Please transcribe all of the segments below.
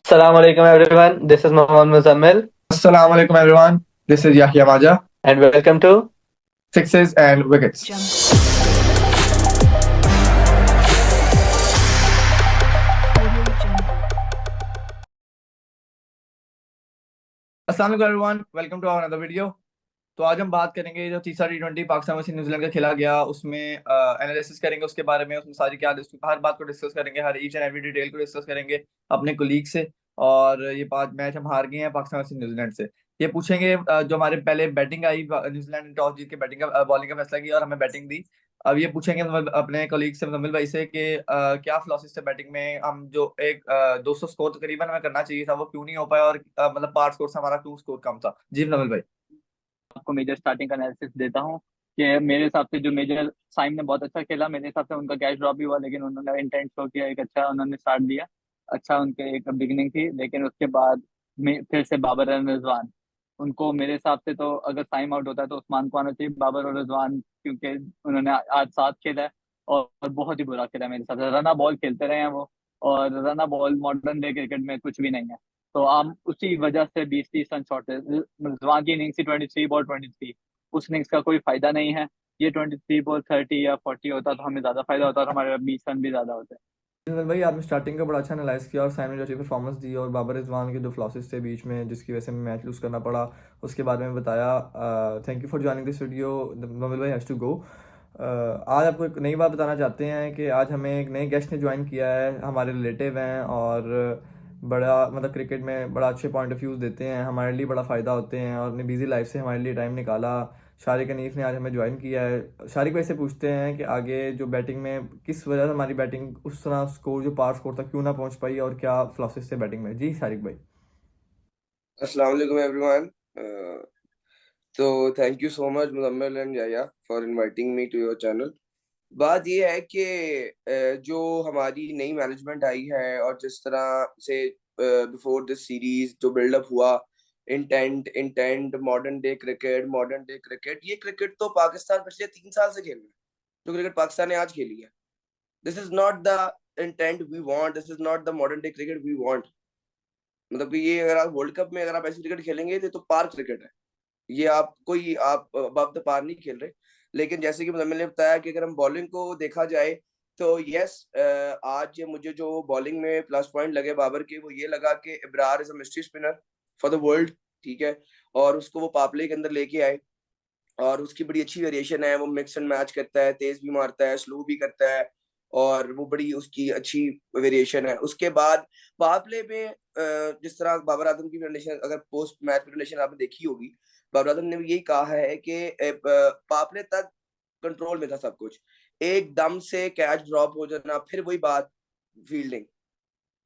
Assalamu alaikum everyone. This is Mohammad Muzammil Assalamu alaikum everyone. This is Yahya Maja. and welcome to Sixes and wickets. Assalamu alaikum everyone. Welcome to our another video. तो आज हम बात करेंगे जो तीसरा T20 Pakistan versus New Zealand का खेला गया, उसमें एनालिसिस करेंगे उसके बारे में, उसमें सारी क्या हर बात को डिस्कस करेंगे, हर ईच एंड एवरी डिटेल को डिस्कस करेंगे अपने कोलीग से। और ये 5 मैच हम हार गए हैं पाकिस्तान वर्सेस न्यूजीलैंड से। ये पूछेंगे जो हमारे पहले बैटिंग आई, न्यूजीलैंड ने टॉस जीत के बैटिंग का बॉलिंग का फैसला किया और हमें बैटिंग दी। अब ये पूछेंगे अपने कोलीग से, मुजम्मिल भाई से, कि क्या फिलॉसफी थे बैटिंग में। हम जो एक 200 स्कोर तकरीबन हमें करना चाहिए था, वो क्यों नहीं हो पाया, और मतलब पार स्कोर से हमारा क्यों स्कोर कम था। जी मुजम्मिल भाई। आपको मेजर स्टार्टिंग का एनालिसिस देता हूँ कि मेरे हिसाब से जो मेजर साइम ने बहुत अच्छा खेला। मेरे हिसाब से उनका कैच ड्रॉप भी हुआ, लेकिन उन्होंने इंटेंट शो किया, एक अच्छा उन्होंने स्टार्ट दिया। अच्छा उनके एक बिगिनिंग थी, लेकिन उसके बाद में फिर से बाबर और रिजवान, उनको मेरे हिसाब से तो अगर साइम आउट होता है तो उस्मान को आना चाहिए, बाबर और रिजवान, क्योंकि उन्होंने आज साथ खेला है और बहुत ही बुरा खेला है मेरे हिसाब से। रना बॉल खेलते रहे हैं वो, और रना बॉल मॉडर्न डे क्रिकेट में कुछ भी नहीं है। तो आप उसी वजह से 20-30 रन शॉर्ट है। रिजवान की इनिंग्स थी 23 बॉल 23, उस इनिंग्स का कोई फायदा नहीं है। ये 23 बॉल 30 या 40 होता तो हमें ज्यादा फायदा होता और हमारे 20 रन भी ज्यादा होते। बिल्कुल भाई, आपने स्टार्टिंग का बड़ा अच्छा एनालाइज किया और साइम ने जो अच्छी परफॉर्मेंस दी और बाबर रिजवान के जो फ्लॉसेस थे बीच में जिसकी वजह से हमें मैच लूज करना पड़ा, उसके बारे में बताया। Thank you for joining this video. Momil भाई हैज़ टू गो। आज आपको एक नई बात बताना चाहते हैं कि आज हमें एक नए गेस्ट ने ज्वाइन किया है, हमारे रिलेटिव हैं और बड़ा मतलब क्रिकेट में बड़ा अच्छे पॉइंट ऑफ व्यूज़ देते हैं, हमारे लिए बड़ा फ़ायदा होते हैं और अपनी बिजी लाइफ से हमारे लिए टाइम निकाला। शारिक अनीफ ने आज हमें ज्वाइन किया है। शारिक भाई से पूछते हैं कि आगे जो बैटिंग में किस वजह से हमारी बैटिंग उस तरह स्कोर जो पार स्कोर तक क्यों ना पहुंच पाई और क्या फिलॉसफी थे बैटिंग में। जी शारिक भाई। अस्सलाम वालेकुम एवरीवन। तो thank you so much Muzammil and Yaya for inviting me to your channel. बात ये है कि जो हमारी नई मैनेजमेंट आई है और जिस तरह से बिफोर दिस सीरीज जो बिल्डअप हुआ, intent intent modern day cricket ये क्रिकेट तो पाकिस्तान पिछले 3 साल से खेल रहा है। जो क्रिकेट पाकिस्तान ने आज खेली है, this is not the intent we want, this is not the modern day cricket we want. मतलब कि ये अगर आप वर्ल्ड कप में अगर आप ऐसी क्रिकेट खेलेंगे तो पार क्रिकेट है। ये आप कोई आप अब द पार नहीं खेल रहे। लेकिन जैसे कि मुजम्मिल ने बताया कि अगर हम बॉलिंग को देखा जाए तो यस, आज मुझे जो बॉलिंग में प्लस पॉइंट लगे बाबर के, वो ये लगा कि Ibrar is a mystery spinner for the world. ठीक है, और उसको वो पापले के अंदर लेके आए और उसकी बड़ी अच्छी वेरिएशन है। वो मिक्स एंड मैच करता है, तेज भी मारता है, स्लो भी करता है, और वो बड़ी उसकी अच्छी वेरिएशन है। उसके बाद पावर प्ले में जिस तरह बाबर आजम की प्रेजेंटेशन, अगर पोस्ट मैच प्रेजेंटेशन आपने देखी होगी, बाबर आजम ने भी यही कहा है कि पावर प्ले तक कंट्रोल में था सब कुछ, एकदम से कैच ड्रॉप हो जाना, फिर वही बात। फील्डिंग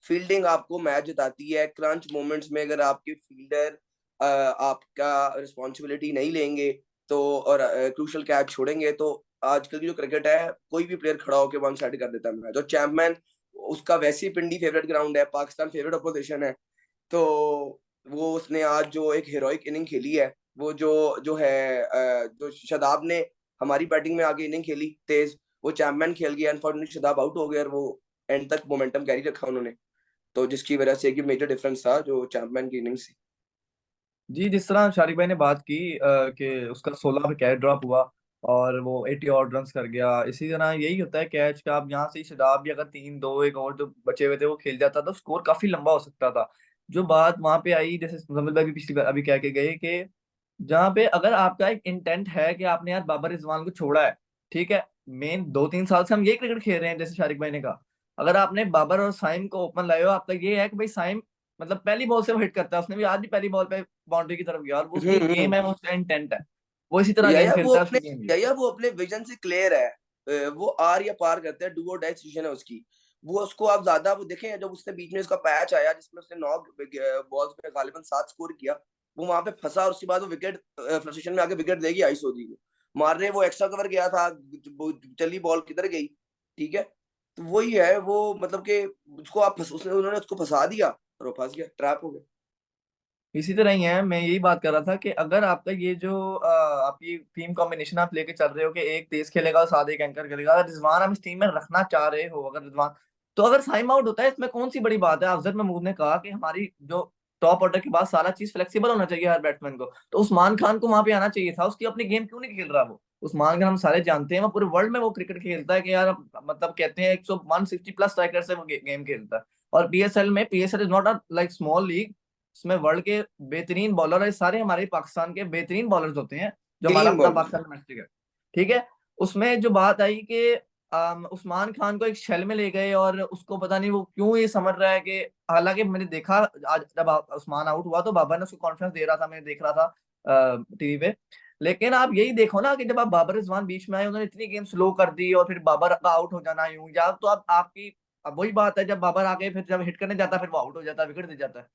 फील्डिंग आपको मैच जिताती है। क्रंच मोमेंट्स में अगर आपके फील्डर आपका रिस्पॉन्सिबिलिटी नहीं लेंगे तो, और क्रूशल कैच छोड़ेंगे, तो आजकल की जो क्रिकेट है कोई भी प्लेयर खड़ा होकर वन साइड कर देता है मैच। और चैंपमैन उसका वैसे ही पिंडी फेवरेट ग्राउंड है, पाकिस्तान फेवरेट अपोजिशन है। तो वो उसने आज जो एक हीरोइक इनिंग खेली है, वो जो जो है जो शदाब ने हमारी बैटिंग में आगे इनिंग खेली तेज, वो चैंपमैन खेल गया। अनफॉर्चुनेटली शदाब आउट हो गया और वो एंड तक मोमेंटम कैरी रखा उन्होंने, तो जिसकी वजह से एक मेजर डिफरेंस था जो चैंपमैन की इनिंग्स थी। जी, जिस तरह शारिक भाई ने बात की कि उसका 16 पे कैच ड्रॉप हुआ और वो 80 और रन कर गया, इसी तरह यही होता है कैच का। आप यहाँ से शदाब भी अगर 3-2 एक और जो बचे हुए थे वो खेल जाता तो स्कोर काफी लंबा हो सकता था। जो बात वहां पे आई, जैसे मुजम्मिल भाई भी पिछली बार अभी कह के गए कि जहाँ पे अगर आपका एक इंटेंट है कि आपने यार बाबर रिजवान को छोड़ा है, ठीक है, मेन 2-3 साल से हम यही क्रिकेट खेल रहे हैं, जैसे शारिक भाई ने कहा, अगर आपने बाबर और साइम को ओपन लाए हो, आपका ये है कि भाई साइम मतलब पहली बॉल से वो हिट करता है, उसने भी आज भी पहली बॉल पे बाउंड्री की तरफ गया और वो उसकी गेम है, वो उसका इंटेंट है, वो इसी तरह गेम खेलता है, उसकी गेम भी। वो अपने विजन से क्लियर है। वो आर या पार करता है, डू और डाई सिचुएशन है उसकी। वो उसको आप ज्यादा वो देखें, जब उसने बीच में उसका पैच आया जिसमें उसने 9 बॉल्स में गालिबन 7 स्कोर किया, वो वहां पे फंसा और उसके बाद वो विकेट फ्रस्ट्रेशन में आके विकेट देगी आई सोधी को मारने। वो एक्स्ट्रा कवर गया था, वो चली बॉल किधर गई। ठीक है, तो वही है वो, मतलब कि उसको आप उसने उन्होंने उसको फंसा दिया और वो फंस गया, ट्रैप हो गया। इसी तरह ही है, मैं यही बात कर रहा था कि अगर आपका ये जो आपकी टीम कॉम्बिनेशन आप लेके चल रहे हो कि एक तेज खेलेगा और साथ एक एंकर करेगा, अगर रिजवान आप इस टीम में रखना चाह रहे हो, अगर रिजवान, तो अगर साइम आउट होता है इसमें कौन सी बड़ी बात है। अफजल महमूद ने कहा कि हमारी जो टॉप ऑर्डर के बाद सारा चीज फ्लेक्सिबल होना चाहिए हर बैट्समैन को, तो उस्मान खान को वहां पे आना चाहिए था। उसकी अपनी गेम क्यों नहीं खेल रहा वो? उस्मान खान हम सारे जानते हैं, वो पूरे वर्ल्ड में वो क्रिकेट खेलता है कि यार, मतलब कहते हैं 160 प्लस स्ट्राइकर से वो गेम खेलता है। और पीएसएल में, PSL is not a like small league, इसमें वर्ल्ड के बेहतरीन बॉलर है सारे, हमारे पाकिस्तान के बेहतरीन बॉलर्स होते हैं जो हमारा तीन अपना बॉल पाकिस्तान डोमेस्टिक है। ठीक है। उसमें जो बात आई कि उस्मान खान को एक शेल में ले गए और उसको पता नहीं वो क्यों ये समझ रहा है कि, हालांकि मैंने देखा आज जब उस्मान आउट हुआ तो बाबर ने उसको कॉन्फिडेंस दे रहा था, मैं देख रहा था टीवी पे। लेकिन आप यही देखो ना कि जब आप बाबर रिजवान बीच में आए, उन्होंने इतनी गेम स्लो कर दी और फिर बाबर का आउट हो जाना यूं, या तो अब आपकी, अब वही बात है, जब बाबर आ गए फिर जब हिट करने जाता है फिर वो आउट हो जाता है, विकेट दे जाता है।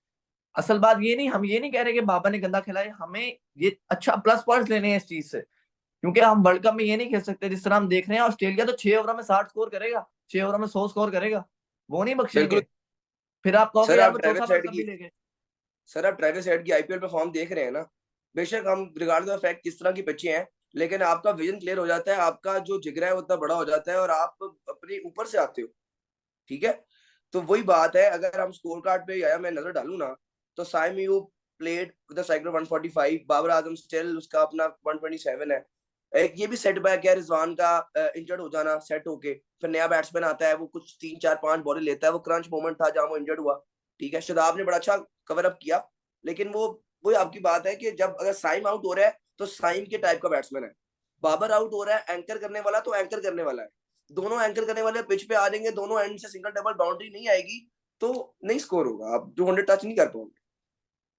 असल बात ये नहीं, हम ये नहीं कह रहे कि बाबर ने गंदा खेला है, हमें ये अच्छा प्लस पॉइंट्स लेने हैं इस चीज से, क्योंकि हम वर्ल्ड कप में ये नहीं खेल सकते जिस तरह हम देख रहे हैं। ऑस्ट्रेलिया तो 6 ओवर में 60 स्कोर करेगा, 6 ओवर में 100 स्कोर करेगा, वो नहीं बिल्कुल। बख्शेंगे। फिर आप कहोगे सर यार आप वो चौथा ट्रेविस वर्ल्ड हेड कप भी की ले गए। सर आप ट्रेविस हेड की आईपीएल पे फॉर्म देख रहे हैं ना। बेशक हम रिगार्ड द फैक्ट किस तरह की पिचें हैं, लेकिन आपका विजन क्लियर हो जाता है, आपका जो जिगरा है वो उतना बड़ा हो जाता है और आप अपने ऊपर से आते हो। ठीक है। तो वही बात है, अगर हम स्कोर कार्ड पे या मैं नजर डालू ना, तो Saim you played with the cycle 145, Babar Azam still उसका अपना 127 है। एक ये भी सेटबैक है रिजवान का, इंजर्ड हो जाना, सेट होके फिर नया बैट्समैन आता है, वो कुछ 3 4 5 बॉलें लेता है, वो क्रंच मोमेंट था जहां वो इंजर्ड हुआ। ठीक है, शादाब ने बड़ा अच्छा कवर अप किया, लेकिन वो आपकी बात है कि जब अगर साइम आउट हो रहा है तो साइम के टाइप का बैट्समैन है। बाबर आउट हो रहा है एंकर करने वाला, तो एंकर करने वाला है। दोनों एंकर करने वाले पिच पे आ जाएंगे, दोनों एंड से सिंगल डबल बाउंड्री नहीं आएगी तो नहीं स्कोर होगा, आप 200 टच नहीं कर पाओगे।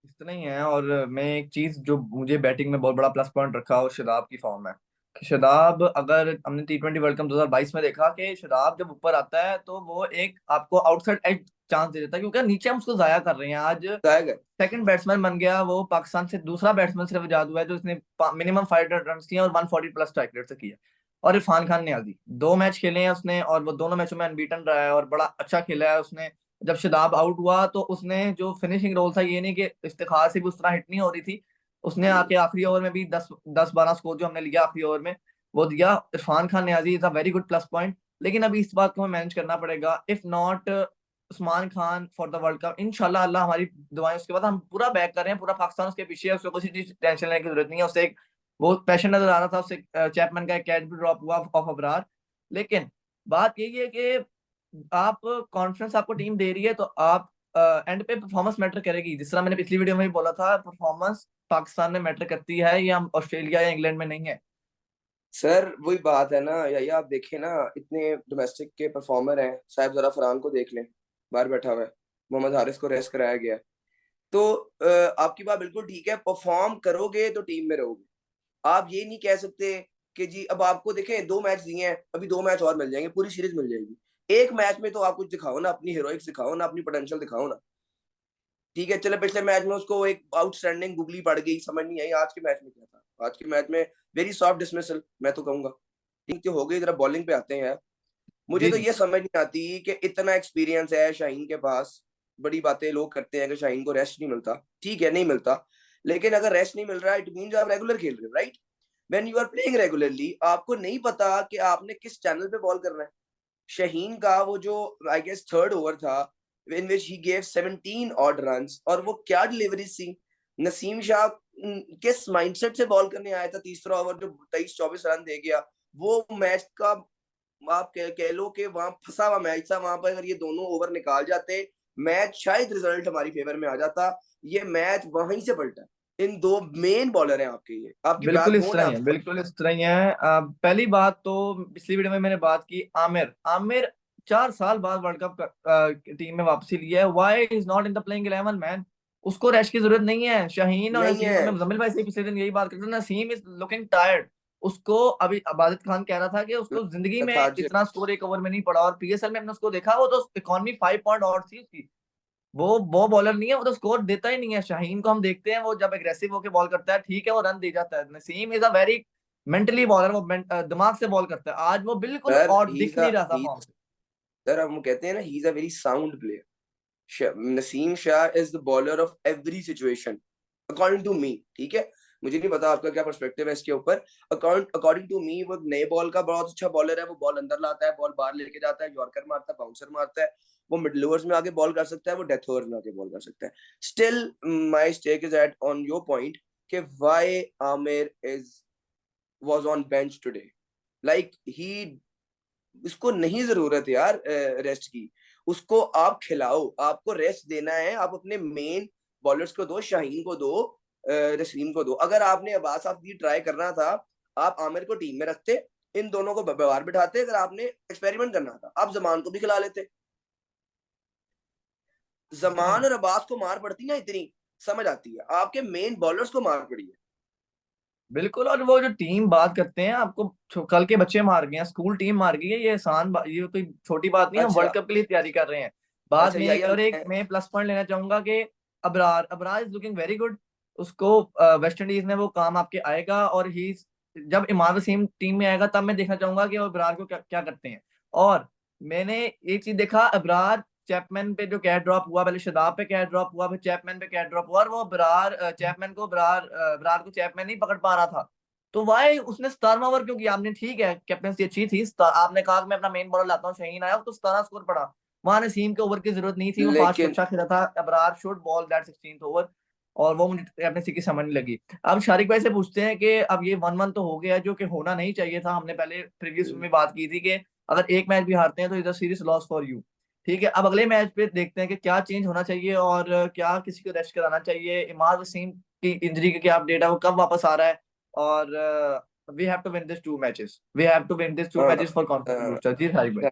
इतना ही है। और मैं एक चीज जो मुझे बैटिंग में बहुत बड़ा प्लस पॉइंट रखा और शादाब की फॉर्म है, कि शादाब, अगर हमने T20 वर्ल्ड कप 2022 में देखा कि शादाब जब ऊपर आता है तो वो एक आपको आउटसाइड एज चांस दे देता है, क्योंकि नीचे हम उसको जाया कर रहे हैं। आज जाएगा। सेकंड बैट्समैन बन गया वो, पाकिस्तान से दूसरा बैट्समैन सिर्फ आजाद हुआ है जो इसने मिनिमम 500 रन किए और 140 प्लस स्ट्राइक रेट से किया। और इरफान खान ने आजी 2 मैच खेले हैं उसने, और वो दोनों मैचों में अनबीटन रहा है और बड़ा अच्छा खेला है उसने। जब शादाब आउट हुआ तो उसने जो फिनिशिंग रोल था, ये नहीं कि इफ्तिखार से भी उस तरह हिट नहीं हो रही थी, उसने आके आखिरी ओवर में भी 10-12 स्कोर जो हमने लिया आखिरी ओवर में वो दिया। इरफान खान ने आजी is a very good plus point. लेकिन अभी इस बात को हमें मैनेज करना पड़ेगा, if not Usman Khan for the world cup, इंशाल्लाह अल्लाह हमारी दुआएं उसके बाद, हम पूरा बैक कर रहे हैं, पूरा पाकिस्तान उसके पीछे है, उसको किसी चीज टेंशन लेने की जरूरत नहीं है। उससे एक वो पैशन नजर आ रहा था उससे, चैपमैन का एक कैच भी ड्रॉप हुआ ऑफ अबरार। लेकिन बात यही है कि आप कॉन्फिडेंस आपको टीम दे रही है तो आप एंड पे परफॉर्मेंस मैटर करेगी, जिस तरह मैंने पिछली वीडियो में भी बोला था, परफॉर्मेंस पाकिस्तान में मैटर करती है, या ऑस्ट्रेलिया या इंग्लैंड में नहीं है। सर वही बात है ना, यही आप देखें ना, इतने डोमेस्टिक के परफॉर्मर हैं, साहिब जरा फरहान को देख लें, बाहर बैठा हुआ है, मोहम्मद हारिस को रेस्ट कराया गया है। तो आपकी बात बिल्कुल ठीक है, परफॉर्म करोगे तो टीम में रहोगे। आप ये नहीं कह सकते कि जी अब आपको देखें 2 मैच दिए हैं, अभी 2 मैच और मिल जाएंगे, पूरी सीरीज मिल जाएगी। एक मैच में तो आप कुछ दिखाओ ना, अपनी हीरोइक्स दिखाओ ना, अपनी पोटेंशियल दिखाओ ना। ठीक है, चले पिछले मैच में उसको एक आउटस्टैंडिंग गुगली पड़ गई, समझ नहीं आई। आज के मैच में क्या था? आज के मैच में वेरी सॉफ्ट डिसमिसल मैं तो कहूंगा। ठीक तो हो गई, जरा बॉलिंग पे आते हैं यार। मुझे जी तो जी। ये समझ नहीं आती कि इतना एक्सपीरियंस है शाहीन के पास। बड़ी बातें लोग करते हैं कि शाहीन को रेस्ट नहीं मिलता, ठीक है नहीं मिलता, लेकिन अगर रेस्ट नहीं मिल रहा है इट मींस आप रेगुलर खेल रहे हो, right? When you are playing regularly आपको नहीं पता कि आपने किस चैनल पे बॉल करना है। शाहीन का वो जो आई गेस थर्ड ओवर था in which he gave 17 odd runs, और वो क्या डिलीवरी थी। नसीम शाह किस माइंडसेट से बॉल करने आया था, तीसरा ओवर जो 23-24 रन दे गया, वो मैच का आप कह लो कि वहां फंसा हुआ मैच था। वहां पर अगर ये दोनों ओवर निकाल जाते, मैच शायद रिजल्ट हमारी फेवर में आ जाता। ये मैच वहीं से पलटा। इन दो मेन बॉलर हैं आपके, ये आपकी बिल्कुल इस बैकबोन तरह है ही है, आपके। बिल्कुल इस तरह ही है। पहली बात तो पिछली वीडियो में मैंने बात की, आमिर आमिर 4 साल बाद वर्ल्ड कप टीम में वापसी लिया है, why is not in the playing 11 man? उसको रेस्ट की जरूरत नहीं है। शाहीन और नहीं नसीम, है मैं मुजम्मिल भाई से पिछले दिन यही बात करता था, नसीम इज लुकिंग टायर्ड। उसको अभी अबादत खान कह रहा था कि उसको जिंदगी में lethargic। इतना स्कोर एक ओवर में नहीं पड़ा, और पीएसएल में हमने उसको देखा, वो तो इकॉनमी 5 पॉइंट और थी उसकी। वो बॉलर नहीं है, वो तो स्कोर देता ही नहीं है। शाहीन को हम देखते हैं, वो जब एग्रेसिव होकर बॉल करता है ठीक है वो रन दे जाता है। Naseem is a very mentally bowler, वो दिमाग से बॉल करता है। आज वो बिल्कुल सर और दिख नहीं रहा था फॉर्म से। सर हम कहते हैं ना, he is a very sound player. Naseem Shah is the bowler of every situation according to me. ठीक है, मुझे नहीं पता आपका क्या पर्सपेक्टिव है इसके ऊपर। अकॉर्डिंग टू मी वो नए बॉल का बहुत अच्छा बॉलर है, वो बॉल अंदर लाता है, बॉल बाहर लेके जाता है, यॉर्कर मारता है, बाउंसर मारता है, वो मिडल ओवर्स में आके बॉल कर सकता है, वो डेथ ओवर्स में आके बॉल कर सकता है। Still my stake is at on your point कि why Aamir is was on bench today, like he, इसको नहीं जरूरत है यार रेस्ट की, उसको आप खिलाओ, आपको रेस्ट देना है, आप अपने मेन बॉलर्स को दो, शाहीन को दो, रसीम को दो। अगर आपने अब्बास आफरीदी ट्राई करना था, आप आमिर को टीम में रखते, इन दोनों को बाहर बिठाते। अगर आपने एक्सपेरिमेंट करना था, आप जमान को भी खिला लेते। जमान और अब्बास को मार पड़ती ना इतनी, समझ आती है, आपके मेन बॉलर्स को मार पड़ी है। बिल्कुल। और वो जो टीम बात करते हैं, आपको कल के बच्चे मार गए हैं, स्कूल टीम मार गई है, ये ये कोई छोटी बात नहीं है। हम अच्छा वर्ल्ड कप के लिए तैयारी कर रहे हैं। बात अच्छा मेरी, और एक मैं मैं प्लस पॉइंट लेना चाहूंगा कि Abrar is looking very good. उसको वेस्ट इंडीज में वो काम आपके आएगा, और ही जब इमाद वसीम टीम में आएगा तब मैं देखना चाहूंगा कि वो अबरार को क्या करते हैं। और मैंने एक चीज देखा, अबरार चैपमैन पे जो कैच ड्रॉप हुआ, पहले शदाब पे कैच ड्रॉप हुआ, फिर चैपमैन पे कैच ड्रॉप हुआ, और वो चैपमैन को बरार को चैपमैन नहीं पकड़ पा रहा था। तो वाई उसने 17वां ओवर क्यों किया? आपने ठीक है, कैप्टनसी अच्छी थी, आपने कहा कि मैं अपना मेन बॉलर लाता हूँ, शहीन आया तो 17 स्कोर पड़ा। वहां नसीम के ओवर की जरूरत नहीं थी, वो फास्ट लेकिन अच्छा खेला था। Abrar should ball that 16th over, और वो मुझे कैप्टनसी की समझ नहीं लगी। अब शारिक भाई से पूछते हैं कि अब ये 1-1 तो हो गया, जो कि होना नहीं चाहिए था। हमने पहले प्रीवियस में बात की थी कि अगर एक मैच भी हारते हैं तो is a serious loss for you. ठीक है, अब अगले मैच पे देखते हैं कि क्या चेंज होना चाहिए और क्या किसी को रेस्ट कराना चाहिए। इमाद वसीम की इंजरी का क्या अपडेट है, वो कब वापस आ रहा है? और we have to win these two matches. We have to win these two matches for confidence booster. जी साहिब भाई।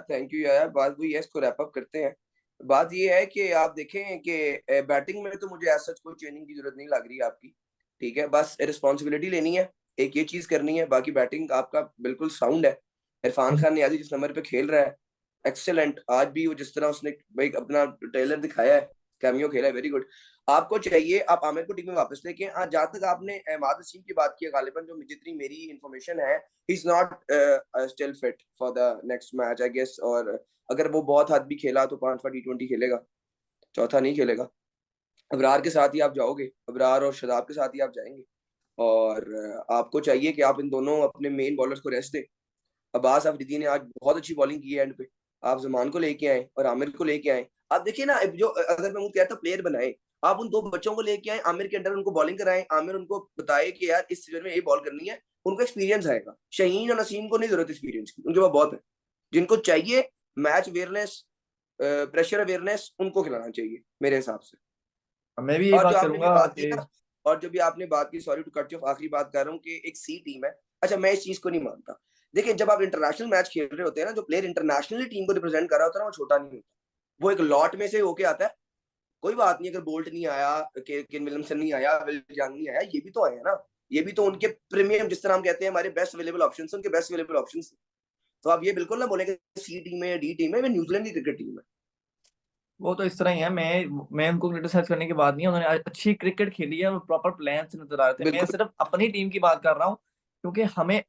थैंक यू यार। बात वही है, इसको रैप अप करते हैं। बात ये है कि आप देखें कि बैटिंग में तो मुझे ऐसा कोई ट्रेनिंग की जरूरत नहीं लग रही आपकी, ठीक है, बस रिस्पॉन्सिबिलिटी लेनी है, एक ये चीज करनी है, बाकी बैटिंग आपका बिल्कुल साउंड है। इरफान खान नियाजी जिस नंबर पे खेल रहा है, एक्सेलेंट। आज भी वो जिस तरह उसने भाई अपना ट्रेलर दिखाया है, कैमियो खेला है, वेरी गुड। आपको चाहिए आप आमिर को टीम में वापस लेके। जहां तक आपने इमाद वसीम की बात की है, गालिबन जो जितनी मेरी इन्फॉर्मेशन है, he is not still fit for the next match I guess. और अगर वो बहुत हद भी खेला तो 5वां T20 खेलेगा, चौथा नहीं खेलेगा। अबरार के साथ ही आप जाओगे, अबरार और शदाब के साथ ही आप जाएंगे। और आपको चाहिए कि आप इन दोनों अपने मेन बॉलर्स को रेस्ट दें। अब्बास अफरीदी ने आज बहुत अच्छी बॉलिंग की है एंड पे, आप जमान को लेके आए और आमिर को लेके आए। आप देखिए ना, जो अगर मैं कहता प्लेयर बनाए, आप उन दो बच्चों को लेके आए आमिर के अंडर, उनको बॉलिंग कराएं, आमिर उनको बताए कि यार इस सीजन में ये बॉल करनी है, उनको एक्सपीरियंस आएगा। शहीन और नसीम को नहीं जरूरत एक्सपीरियंस की, उनके पास बहुत है। जिनको चाहिए मैच अवेयरनेस, प्रेशर अवेयरनेस, उनको खिलाना चाहिए मेरे हिसाब से। मैं भी यही और जो बात आपने भी करूंगा बात की कि ना, और जो भी आपने बात की, sorry to cut you off, आखिरी बात कर रहा हूँ कि एक सी टीम है। अच्छा, मैं इस चीज को नहीं मानता। देखिए, जब आप इंटरनेशनल मैच खेल रहे होते हैं ना, जो प्लेयर इंटरनेशनली टीम को रिप्रेजेंट कर रहा होता है ना, वो छोटा नहीं होता, वो एक लॉट में से होके आता है। कोई बात नहीं अगर बोल्ट नहीं आया, केन विलियमसन नहीं आया, विल जंग नहीं आया, ये भी तो आए हैं ना, ये भी तो उनके प्रीमियम, जिस तरह हम कहते हैं हमारे बेस्ट अवेलेबल ऑप्शंस, उनके बेस्ट अवेलेबल ऑप्शंस। तो आप ये बिल्कुल ना बोलेंगे सी टीम है या डी टीम है, मैं न्यूजीलैंड की क्रिकेट टीम है। वो तो इस तरह ही है। मैं उनको क्रिटिसाइज करने की बात नहीं है, उन्होंने अच्छी क्रिकेट खेली है और प्रॉपर प्लान से नजर आ रहे थे। मैं बिल्कुल। सिर्फ अपनी टीम की बात कर रहा हूँ, क्योंकि हमें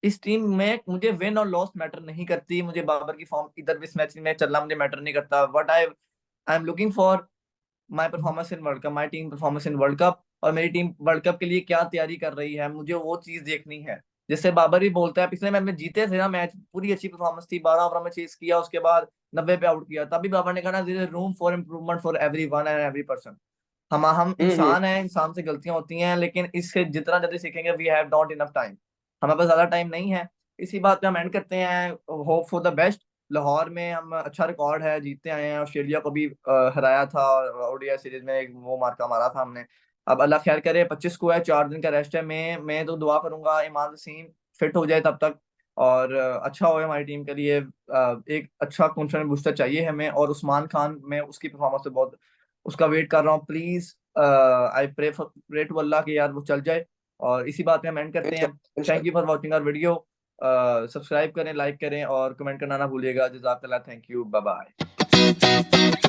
इस टीम में, मुझे विन और लॉस मैटर नहीं करती। मुझे बाबर की फॉर्म इधर भी इस मैच में चलना मुझे मैटर नहीं करता। What I am looking for my performance in world cup, my team performance in world cup, और मेरी टीम वर्ल्ड कप के लिए क्या तैयारी कर रही है, मुझे वो चीज देखनी है। जैसे बाबर भी बोलता है, पिछले मैच में जीते थे ना मैच, पूरी अच्छी परफॉर्मेंस थी, 12 ओवर में चेस किया, उसके बाद 90 पे आउट किया, तभी बाबर ने कहा ना, there is room for improvement for everyone and every person. हम हम्म। इंसान हैं, इंसान से गलतियां होती हैं, लेकिन इससे जितना जल्दी सीखेंगे, we have not enough time, हमारे पास ज्यादा टाइम नहीं है। इसी बात पे हम एंड करते हैं। Hope for the best. Lahore में हम अच्छा रिकॉर्ड है, जीतते आए हैं, ऑस्ट्रेलिया को भी हराया था, और ओडीआई सीरीज में एक वो मार्का मारा था हमने। अब अल्लाह खैर करे, 25 को है, 4 दिन का रेस्ट है। मैं तो दुआ करूंगा इमाद वसीम फिट हो जाए तब तक, और अच्छा हो हमारी टीम के लिए। एक अच्छा कॉन्फिडेंस बूस्टर चाहिए हमें, और उस्मान खान, मैं उसकी परफॉर्मेंस से बहुत उसका वेट कर रहा हूँ। Please I pray to Allah कि यार वो चल जाए। और इसी बात में हम एंड करते हैं। Thank you for watching our video. Subscribe करें, लाइक करें और कमेंट करना ना भूलिएगा। जज़ाकल्लाह, थैंक यू, बाय बाय।